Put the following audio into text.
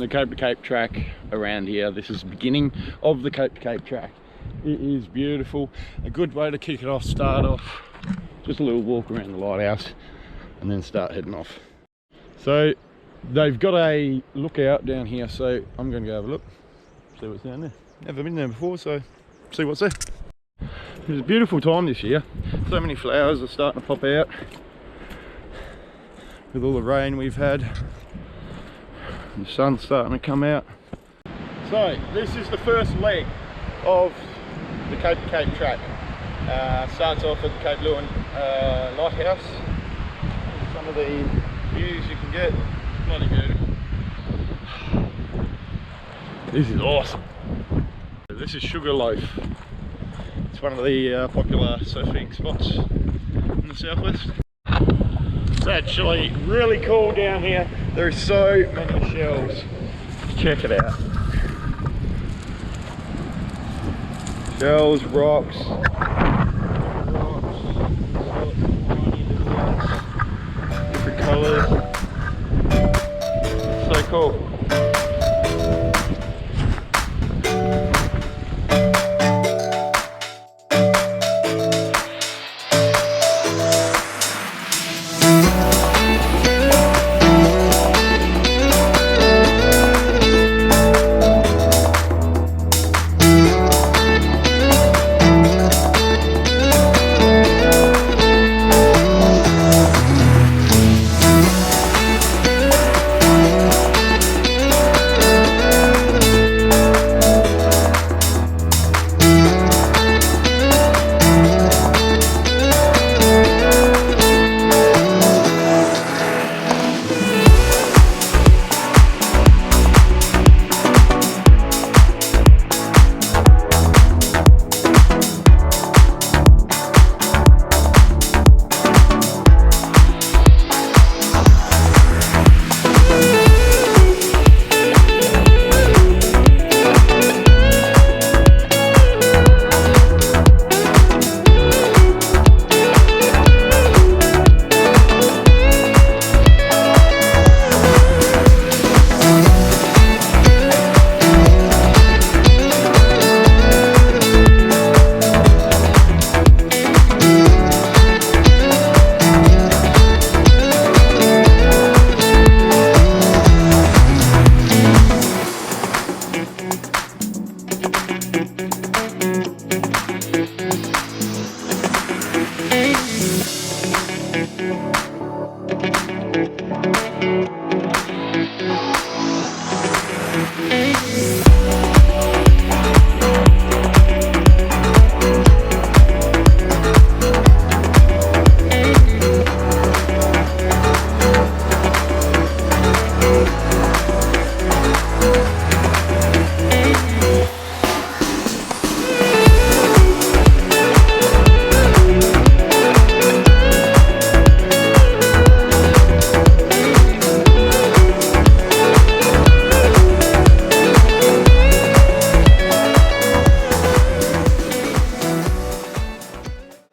the Cape to Cape track around here. This is the beginning of the Cape to Cape track. It is beautiful. A good way to kick it off, start off. Just a little walk around the lighthouse and then start heading off. So they've got a lookout down here, so I'm going to go have a look, see what's down there. Never been there before, so see what's there. It's a beautiful time this year. So many flowers are starting to pop out with all the rain we've had. The sun's starting to come out. So this is the first leg of the Cape to Cape track. Starts off at the Cape Lewin lighthouse. Some of the views you can get. Bloody beautiful. This is awesome. This is Sugarloaf. It's one of the popular surfing spots in the southwest. It's actually really cool down here. There are so many shells. Check it out. Shells, rocks.